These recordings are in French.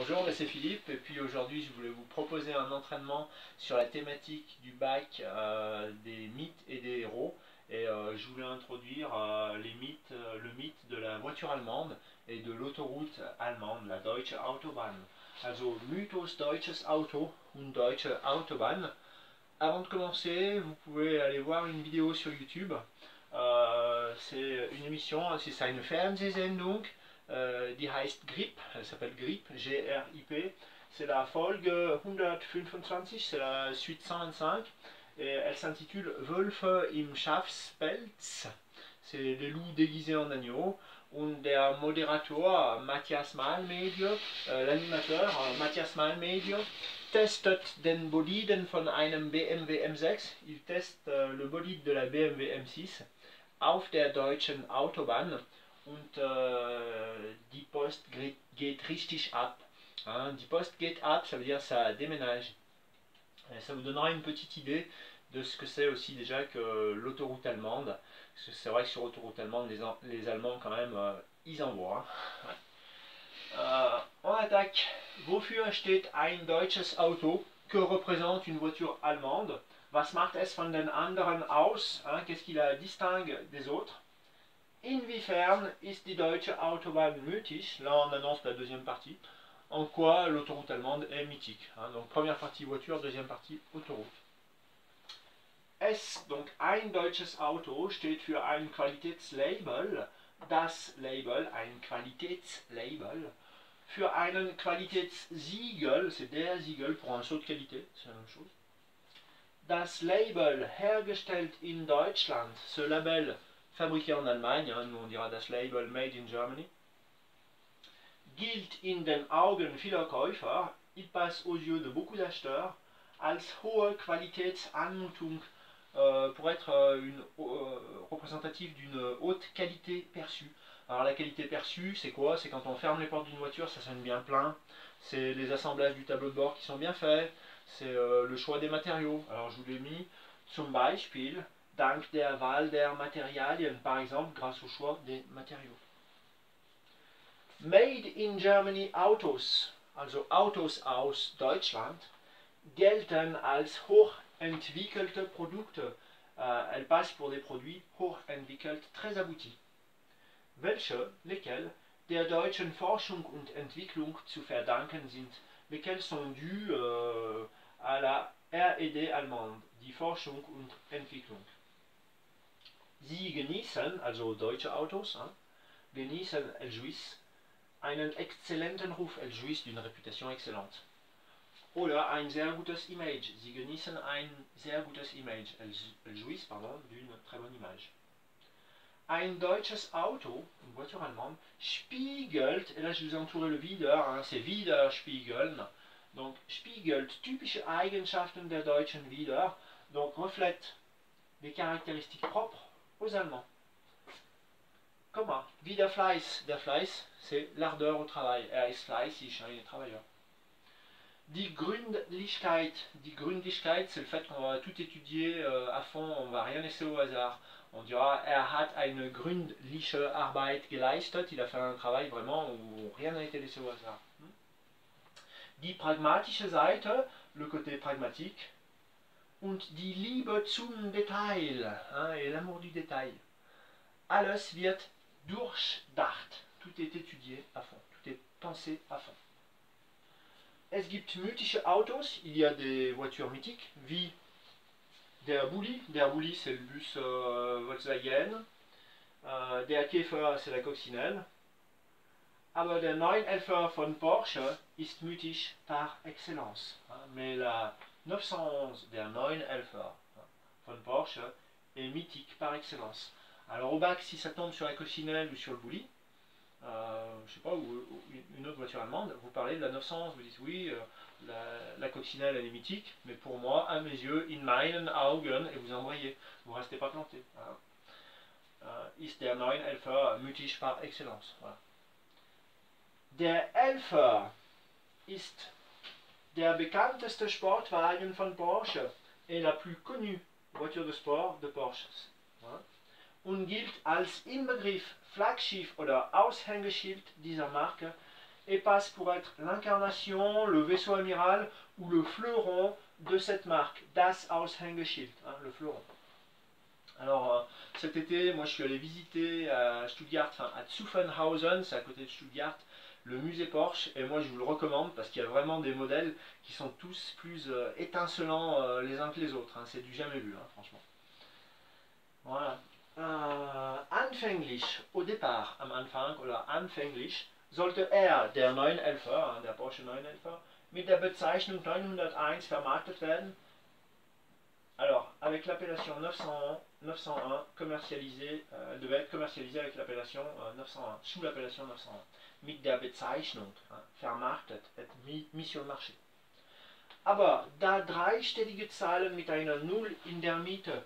Bonjour, c'est Philippe et puis aujourd'hui je voulais vous proposer un entraînement sur la thématique du bac des mythes et des héros et je voulais introduire le mythe de la voiture allemande et de l'autoroute allemande, la Deutsche Autobahn. Also Mythos deutsches Auto und Deutsche Autobahn. Avant de commencer, vous pouvez aller voir une vidéo sur YouTube. C'est une émission, c'est une Fernsehsendung, die heißt Grip, elle s'appelle Grip, G-R-I-P. C'est la Folge 125, c'est la suite 125, et elle s'intitule Wölfe im Schafspelz, c'est les loups déguisés en agneau. Und der Moderator Matthias Malmedier, l'animateur Matthias Malmedier, testet den Boliden von einem BMW M6. Il teste le bolide de la BMW M6 auf der deutschen Autobahn und die Post geht richtig ab. Hein, die Post geht ab, ça veut dire ça déménage. Et ça vous donnera une petite idée de ce que c'est aussi déjà que l'autoroute allemande. Parce que c'est vrai que sur l'autoroute allemande, les Allemands quand même, ils envoient. Hein. On attaque. Wofür steht ein deutsches Auto? Que représente une voiture allemande? Was macht es von den anderen aus? Hein, qu'est-ce qui la distingue des autres? Inwiefern ist die deutsche Autobahn mythisch? Là on annonce la deuxième partie. En quoi l'autoroute allemande est mythique? Hein, donc première partie voiture, deuxième partie autoroute. Donc ein deutsches Auto steht für ein Qualitätslabel. Das Label, ein Qualitätslabel. Für einen Qualitätssiegel, c'est der Siegel pour un saut de qualité, c'est la même chose. Das Label hergestellt in Deutschland, ce label fabriqué en Allemagne, hein, nous on dira das Label made in Germany, gilt in den Augen vieler Käufer, il passe aux yeux de beaucoup d'acheteurs, als hohe Qualitätsanmutung, pour être représentatif d'une haute qualité perçue. Alors la qualité perçue, c'est quoi? C'est quand on ferme les portes d'une voiture, ça sonne bien plein. C'est les assemblages du tableau de bord qui sont bien faits. C'est le choix des matériaux. Alors je vous l'ai mis, zum Beispiel, dank der Wahl der Materialien, par exemple, grâce au choix des matériaux. Made in Germany Autos, also Autos aus Deutschland, gelten als hochentwickelte Produkte. Elles passent pour des produits hochentwickelt, très aboutis. Welche, lesquels, der deutschen Forschung und Entwicklung zu verdanken sind, lesquels sont dus à la R&D allemande, die Forschung und Entwicklung. Sie genießen, also deutsche Autos, hein, genießen, elles jouissent, einen exzellenten Ruf, elles jouissent d'une réputation excellente. Oder ein sehr gutes Image, sie genießen ein sehr gutes Image, elles jouissent d'une très bonne image. Ein deutsches Auto, une voiture allemande, spiegelt, et là je vous ai entouré le Wider, hein, c'est Widerspiegeln, donc spiegelt typische Eigenschaften der deutschen Wider, donc reflète des caractéristiques propres aux Allemands. Comment? Wie der Fleiß, c'est l'ardeur au travail, ist fleißig, hein, il est travailleur. Die Gründlichkeit, c'est le fait qu'on va tout étudier à fond, on ne va rien laisser au hasard. On dira, hat eine gründliche Arbeit geleistet, il a fait un travail vraiment où rien n'a été laissé au hasard. Die pragmatische Seite, le côté pragmatique, und die Liebe zum Detail, hein, et l'amour du détail. Alles wird durchdacht, tout est étudié à fond, tout est pensé à fond. Es gibt mythische Autos, il y a des voitures mythiques, wie der Bulli c'est le bus Volkswagen, der Käfer c'est la coccinelle, aber der 911 von Porsche ist mythisch par excellence. Mais la 911, der 911 von Porsche est mythique par excellence. Alors au bac, si ça tombe sur la coccinelle ou sur le Bulli, je sais pas, ou une autre voiture allemande, vous parlez de la 911, vous dites oui, la coccinelle elle est mythique, mais pour moi, à mes yeux, in meinen Augen, et vous embrayez, vous ne restez pas planté. Ist der 911 mythisch par excellence. Voilà. Der Elfer ist der bekannteste Sportwagen von Porsche et la plus connue voiture de sport de Porsche. Voilà. Und gilt als Inbegriff, Flaggschiff oder Aushängeschild dieser Marke et passe pour être l'incarnation, le vaisseau amiral ou le fleuron de cette marque, Das Aushängeschild, hein, le fleuron. Alors cet été, moi je suis allé visiter à Stuttgart, enfin à Zuffenhausen, c'est à côté de Stuttgart, le musée Porsche, et moi je vous le recommande parce qu'il y a vraiment des modèles qui sont tous plus étincelants les uns que les autres, hein, c'est du jamais vu, hein, franchement. Voilà. Anfänglich, au départ, am Anfang oder anfänglich, sollte der 911er, der Porsche 911er, mit der Bezeichnung 901 vermarktet werden. Alors, avec l'appellation 901 commercialisée, elle devait être commercialisée avec l'appellation 901, sous l'appellation 901. Mit der Bezeichnung, vermarktet, mis sur le marché. Aber da dreistellige Zahlen mit einer Null in der Mitte,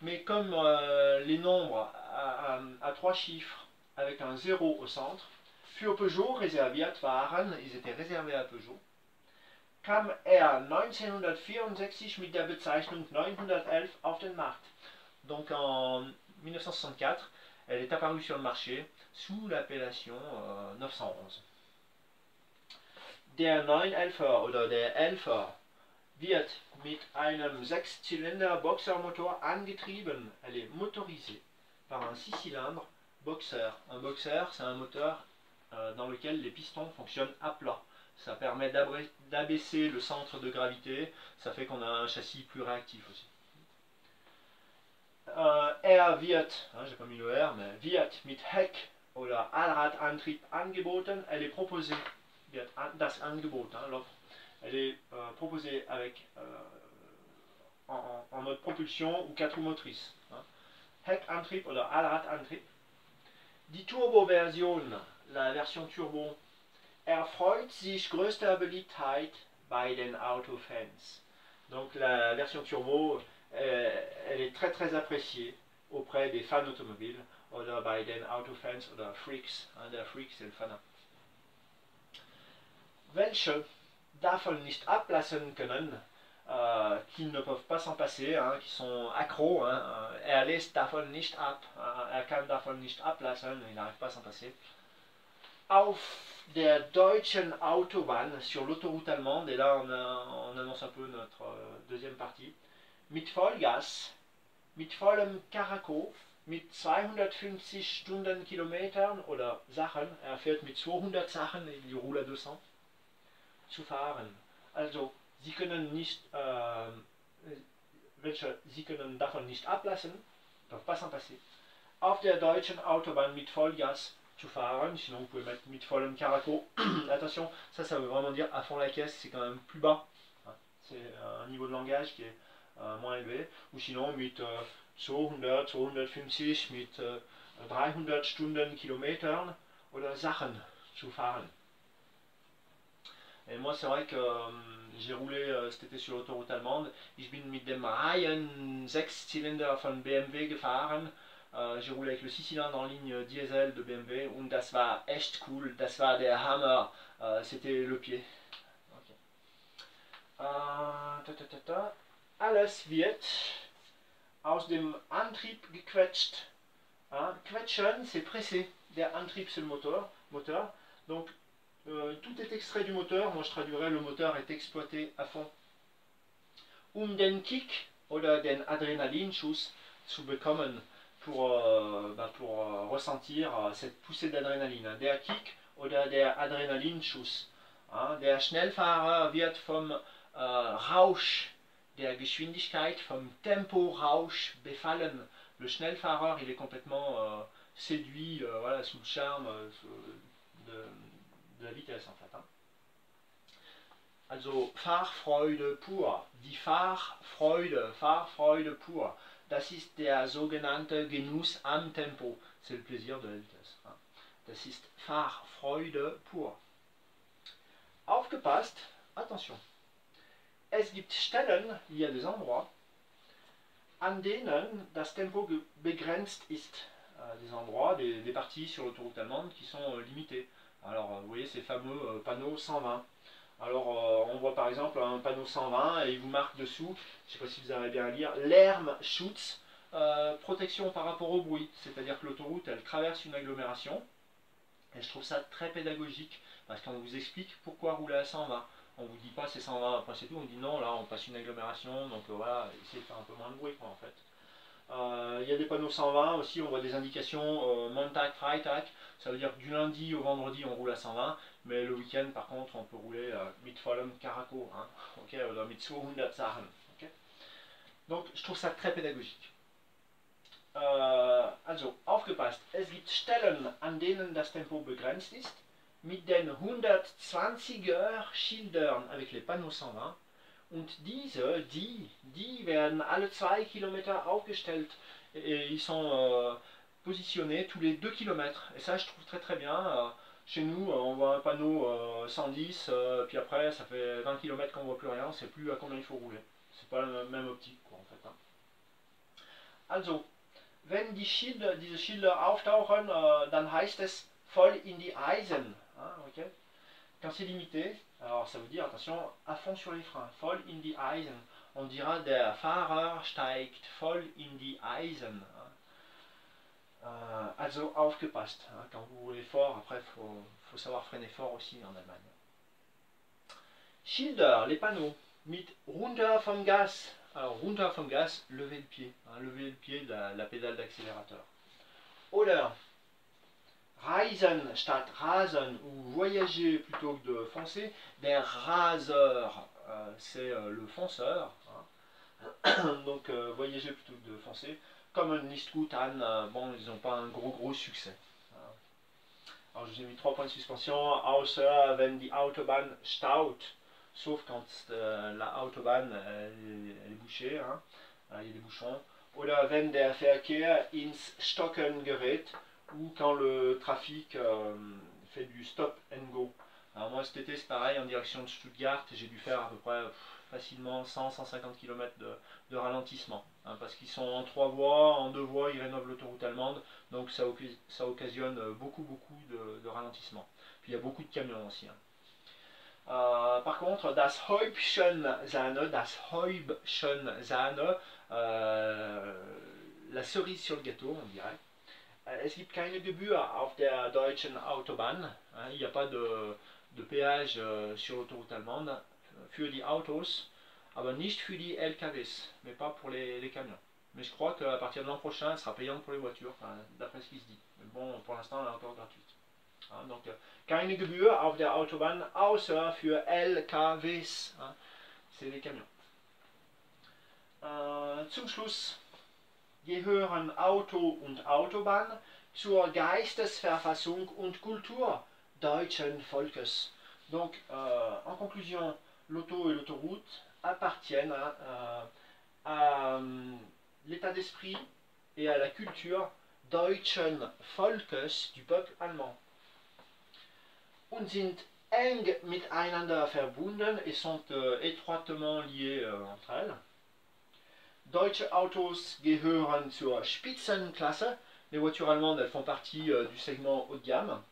mais comme les nombres à trois chiffres avec un 0 au centre, für Peugeot reserviert waren, ils étaient réservés à Peugeot, kam 1964 mit der Bezeichnung 911 auf den Markt. Donc en 1964, elle est apparue sur le marché sous l'appellation 911. Der 911er oder der 11er wird mit einem 6-Zylinder-Boxermotor angetrieben. Elle est motorisée par un 6 cylindres boxer. Un boxer, c'est un moteur dans lequel les pistons fonctionnent à plat. Ça permet d'abaisser le centre de gravité, ça fait qu'on a un châssis plus réactif aussi. Wird, hein, j'ai pas mis le R, mais wird mit Heck oder Allradantrieb angeboten. Elle est proposée, wird das Angebot, hein, l'offre. Elle est proposée avec en mode propulsion ou 4 roues motrices. Hein. Heckantrieb oder Allradantrieb. Die Turbo-Version, la version turbo, erfreut sich größter Beliebtheit bei den Autofans. Donc la version turbo, elle est très très appréciée auprès des fans automobiles, oder bei den Autofans oder Freaks. Hein, der Freak, c'est le fanat. Welche davon nicht ablassen können, qui ne peuvent pas s'en passer, hein, qui sont accros, hein, lässt davon nicht ab, kann davon nicht ablassen, il n'arrive pas à s'en passer. Auf der deutschen Autobahn, sur l'autoroute allemande, et là on annonce un peu notre deuxième partie, mit Vollgas, mit vollem Karacho, mit 250 Stundenkilometern oder Sachen, fährt mit 200 Sachen, il roule à 200, zu fahren. Also, Sie können davon nicht ablassen, peuvent pas s'en passer. Auf der deutschen Autobahn mit Vollgas zu fahren, sinon vous pouvez mettre mit vollem Karacho. Attention, ça veut vraiment dire à fond la caisse, c'est quand même plus bas. C'est un niveau de langage qui est moins élevé. Ou sinon mit 200, 250, mit 300 Stundenkilometern oder Sachen zu fahren. Et moi, c'est vrai que j'ai roulé cet été sur l'autoroute allemande. Ich bin mit dem Reihen 6-Zylinder von BMW gefahren. J'ai roulé avec le 6 cylindres en ligne Diesel de BMW. Und das war echt cool. Das war der Hammer. C'était le pied. Okay. Alles wird aus dem Antrieb gequetscht. Hein? Quetschen, c'est presser. Der Antrieb, c'est le moteur. Donc, tout est extrait du moteur, moi je traduirais le moteur est exploité à fond. Den Kick oder den Adrenalinschuss zu bekommen, pour ressentir cette poussée d'adrénaline. Der Kick oder der Adrenalinschuss. Hein? Der Schnellfahrer wird vom Rausch der Geschwindigkeit, vom Temporausch befallen. Le Schnellfahrer, il est complètement séduit voilà, sous le charme de la vitesse en fait. Hein. Also Fahrfreude pur, die Fahrfreude pur, das ist der sogenannte Genuss am Tempo, c'est le plaisir de la vitesse. Hein. Das ist Fahrfreude pur. Aufgepasst, attention. Es gibt Stellen, il y a des endroits, an denen das Tempo begrenzt ist. Des endroits, des parties sur l'autoroute allemande qui sont limitées. Alors, vous voyez ces fameux panneaux 120. Alors, on voit par exemple un panneau 120 et il vous marque dessous, je ne sais pas si vous arrivez bien à lire, Lärmschutz, protection par rapport au bruit. C'est-à-dire que l'autoroute, elle traverse une agglomération Et je trouve ça très pédagogique parce qu'on vous explique pourquoi rouler à 120. On vous dit pas c'est 120 après c'est tout, on dit non, là on passe une agglomération, donc voilà, essayez de faire un peu moins de bruit quoi en fait. Il y a des panneaux 120 aussi, on voit des indications Montag, Freitag, ça veut dire que du lundi au vendredi on roule à 120, mais le week-end par contre on peut rouler mit vollem Karacho, hein, okay, oder mit 200 Sachen. Okay. Donc je trouve ça très pédagogique. Also, aufgepasst, es gibt Stellen, an denen das Tempo begrenzt ist, mit den 120er Schildern avec les panneaux 120. Und diese, die werden alle 2 Kilometer aufgestellt. Et ils sont positionnés tous les 2 km. Et ça, je trouve très très bien. Chez nous, on voit un panneau 110, puis après, ça fait 20 km qu'on ne voit plus rien. C'est plus à combien il faut rouler. C'est pas la même optique, quoi, en fait. Hein. Also, wenn diese Schilder auftauchen, dann heißt es voll in die Eisen. Hein, okay. Quand c'est limité, alors ça veut dire attention à fond sur les freins, voll in die Eisen. On dira der Fahrer steigt voll in die Eisen. Also aufgepasst. Hein, quand vous roulez fort, après faut savoir freiner fort aussi en Allemagne. Schilder, les panneaux, mit runter vom Gas. Alors runter vom Gas, lever le pied. Hein, lever le pied de la pédale d'accélérateur. Oder Reisen statt rasen, ou voyager plutôt que de foncer. Der Raser, c'est le fonceur. Hein. Donc voyager plutôt que de foncer. Comme nicht gut an, bon, ils n'ont pas un gros succès. Alors je vous ai mis 3 points de suspension. Außer wenn die Autobahn staut. Sauf quand la Autobahn elle est bouchée. Hein. Il y a des bouchons. Oder wenn der Verkehr ins Stocken gerät. Ou quand le trafic fait du stop and go. Alors moi cet été c'est pareil, en direction de Stuttgart, j'ai dû faire à peu près facilement 100-150 km de ralentissement. Hein, parce qu'ils sont en 3 voies, en 2 voies, ils rénovent l'autoroute allemande, donc ça occasionne beaucoup de ralentissement. Puis il y a beaucoup de camions aussi. Hein. Par contre, das Häubchen Sahne, la cerise sur le gâteau, on dirait. Es gibt keine Gebühr auf der deutschen Autobahn. Il n'y a pas de péage sur l'autoroute allemande für die Autos, aber nicht für die LKWs, mais pas pour les camions. Mais je crois qu'à partir de l'an prochain, elle sera payante pour les voitures, d'après ce qui se dit. Mais bon, pour l'instant, elle est encore gratuite. Donc, keine Gebühr auf der Autobahn, außer für LKWs. C'est les camions. Zum Schluss gehören Auto und Autobahn zur Geistesverfassung und Kultur deutschen Volkes. Donc, en conclusion, l'auto et l'autoroute appartiennent à l'état d'esprit et à la culture deutschen Volkes, du peuple allemand. Und sind eng miteinander verbunden et sont étroitement liés entre elles. Deutsche Autos gehören zur Spitzenklasse. Les voitures allemandes, elles font partie du segment haut de gamme.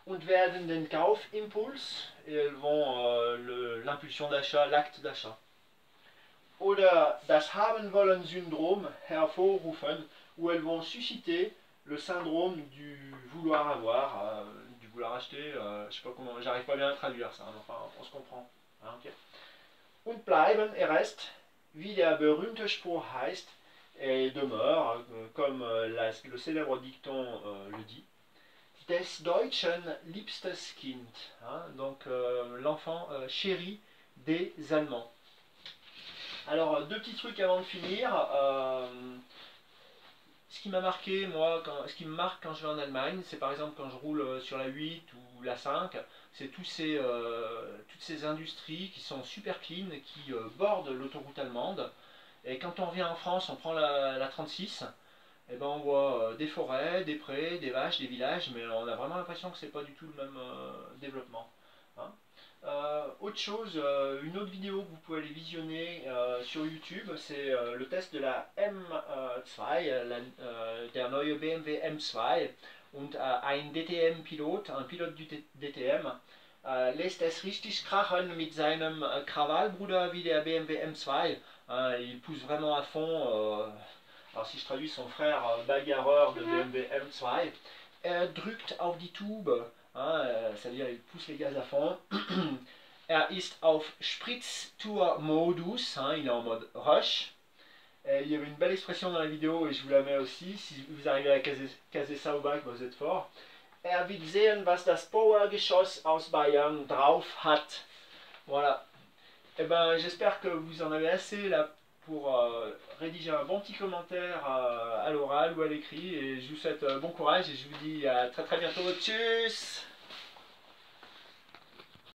Und werden den Kaufimpuls, et elles vont l'impulsion d'achat, l'acte d'achat. Oder das Haben-wollen-Syndrom hervorrufen, où elles vont susciter le syndrome du vouloir avoir, du vouloir acheter, je sais pas comment, j'arrive pas bien à traduire ça, enfin on se comprend. Hein, okay. Und bleiben et reste, wie der berühmte Spruch heißt, et demeure, comme le célèbre dicton le dit, des Deutschen liebstes Kind, hein, donc l'enfant chéri des Allemands. Alors, 2 petits trucs avant de finir. Ce qui m'a marqué, moi, ce qui me marque quand je vais en Allemagne, c'est par exemple quand je roule sur la 8 ou la 5, c'est toutes ces industries qui sont super clean, qui bordent l'autoroute allemande. Et quand on revient en France, on prend la 36, et ben on voit des forêts, des prés, des vaches, des villages, mais on a vraiment l'impression que c'est pas du tout le même développement. Hein. Autre chose, une autre vidéo que vous pouvez aller visionner sur YouTube, c'est le test de la M2, der neue BMW M2, und ein DTM-Pilot, un pilote du DTM, lässt es richtig krachen mit seinem Krawallbruder wie der BMW M2. Il pousse vraiment à fond, alors si je traduis son frère bagarreur de BMW M2, drückt auf die Tube, c'est-à-dire il pousse les gaz à fond. Ist auf Spritztour-Modus, il est en mode rush. Il y avait une belle expression dans la vidéo et je vous la mets aussi. Si vous arrivez à caser ça au bac, vous êtes fort. Will sehen, was das Powergeschoss aus Bayern drauf hat. Voilà. Et ben, j'espère que vous en avez assez là pour rédiger un bon petit commentaire à l'oral ou à l'écrit. Et je vous souhaite bon courage et je vous dis à très très bientôt. Tchuss!